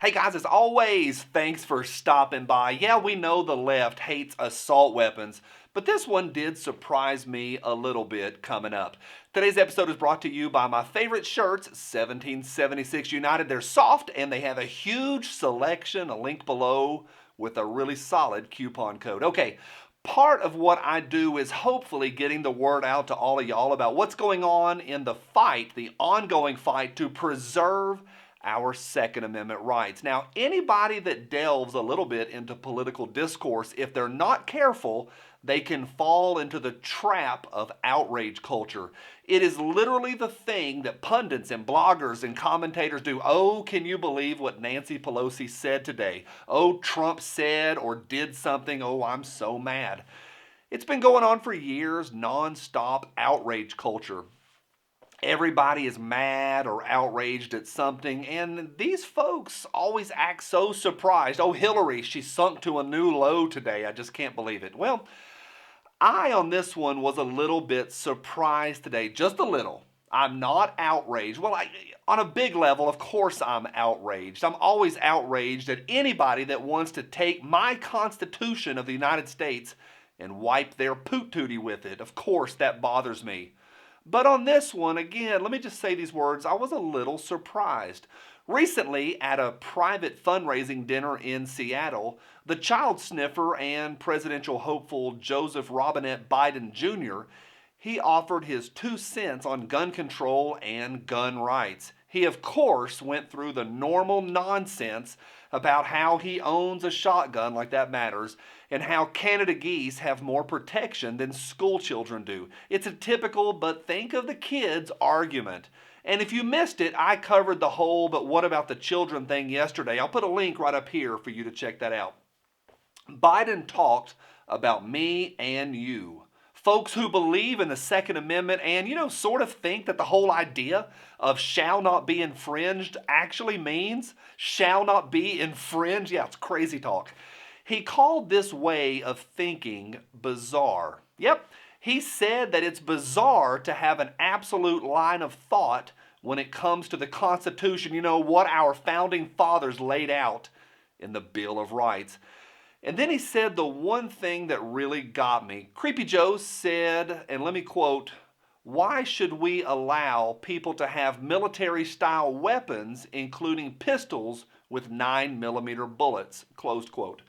Hey guys, as always, thanks for stopping by. Yeah, we know the left hates assault weapons, but this one did surprise me a little bit coming up. Today's episode is brought to you by my favorite shirts, 1776 United. They're soft and they have a huge selection, a link below with a really solid coupon code. Okay, part of what I do is hopefully getting the word out to all of y'all about what's going on in the fight, the ongoing fight to preserve our Second Amendment rights. Now, anybody that delves a little bit into political discourse, if they're not careful, they can fall into the trap of outrage culture. It is literally the thing that pundits and bloggers and commentators do. Oh, can you believe what Nancy Pelosi said today? Oh, Trump said or did something. Oh, I'm so mad. It's been going on for years, nonstop outrage culture. Everybody is mad or outraged at something, and these folks always act so surprised. Oh, Hillary, she sunk to a new low today. I just can't believe it. Well, I on this one was a little bit surprised today, just a little. I'm not outraged. Well, on a big level, of course I'm outraged. I'm always outraged at anybody that wants to take my Constitution of the United States and wipe their poot-tootie with it. Of course, that bothers me. But on this one, again, let me just say these words. I was a little surprised. Recently, at a private fundraising dinner in Seattle, the child sniffer and presidential hopeful Joseph Robinette Biden Jr., he offered his 2 cents on gun control and gun rights. He, of course, went through the normal nonsense about how he owns a shotgun, like that matters, and how Canada geese have more protection than school children do. It's a typical, but think of the kids argument. And if you missed it, I covered the whole but what about the children thing yesterday. I'll put a link right up here for you to check that out. Biden talked about me and you. Folks who believe in the Second Amendment and, sort of think that the whole idea of shall not be infringed actually means shall not be infringed. Yeah, it's crazy talk. He called this way of thinking bizarre. Yep, he said that it's bizarre to have an absolute line of thought when it comes to the Constitution, what our founding fathers laid out in the Bill of Rights. And then he said the one thing that really got me. Creepy Joe said, and let me quote, "Why should we allow people to have military-style weapons, including pistols with 9mm bullets?" Closed quote.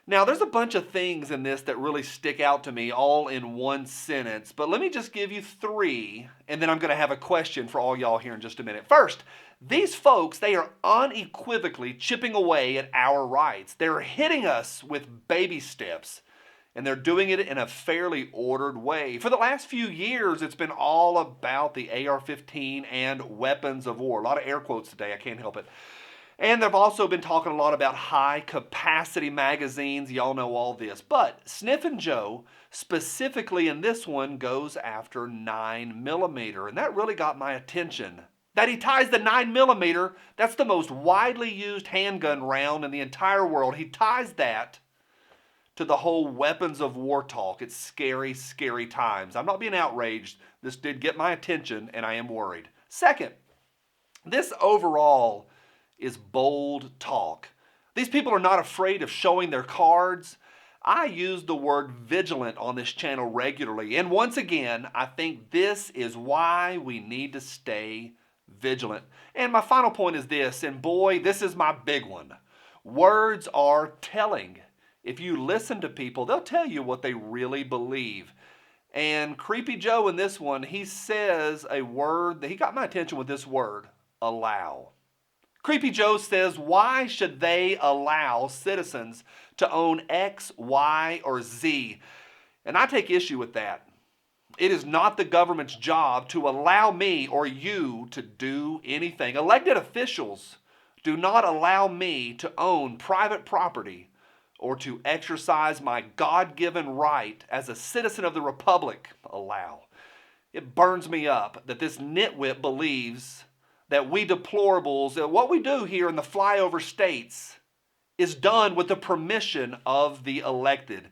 Now, there's a bunch of things in this that really stick out to me all in one sentence, but let me just give you three, and then I'm going to have a question for all y'all here in just a minute. First, these folks, they are unequivocally chipping away at our rights. They're hitting us with baby steps, and they're doing it in a fairly ordered way. For the last few years, it's been all about the AR-15 and weapons of war. A lot of air quotes today, I can't help it. And they've also been talking a lot about high-capacity magazines. Y'all know all this. But Sniffin' Joe, specifically in this one, goes after 9mm. And that really got my attention. That he ties the 9mm, that's the most widely used handgun round in the entire world. He ties that to the whole weapons of war talk. It's scary, scary times. I'm not being outraged. This did get my attention, and I am worried. Second, this overall is bold talk. These people are not afraid of showing their cards. I use the word vigilant on this channel regularly. And once again, I think this is why we need to stay vigilant. And my final point is this, and boy, this is my big one. Words are telling. If you listen to people, they'll tell you what they really believe. And Creepy Joe in this one, he says a word that he got my attention with this word, allow. Creepy Joe says, why should they allow citizens to own X, Y, or Z? And I take issue with that. It is not the government's job to allow me or you to do anything. Elected officials do not allow me to own private property or to exercise my God-given right as a citizen of the Republic. Allow. It burns me up that this nitwit believes that we deplorables, that what we do here in the flyover states is done with the permission of the elected.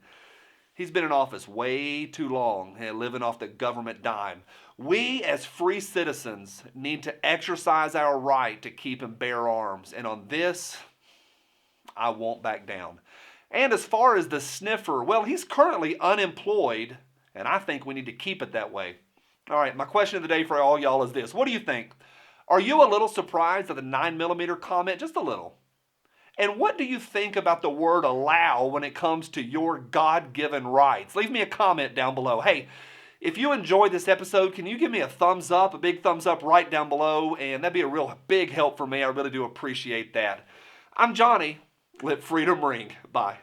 He's been in office way too long, living off the government dime. We as free citizens need to exercise our right to keep and bear arms. And on this, I won't back down. And as far as the sniffer, well, he's currently unemployed, and I think we need to keep it that way. All right, my question of the day for all y'all is this. What do you think? Are you a little surprised at the 9mm comment? Just a little. And what do you think about the word allow when it comes to your God-given rights? Leave me a comment down below. Hey, if you enjoyed this episode, can you give me a thumbs up, a big thumbs up right down below? And that'd be a real big help for me. I really do appreciate that. I'm Johnny. Let freedom ring. Bye.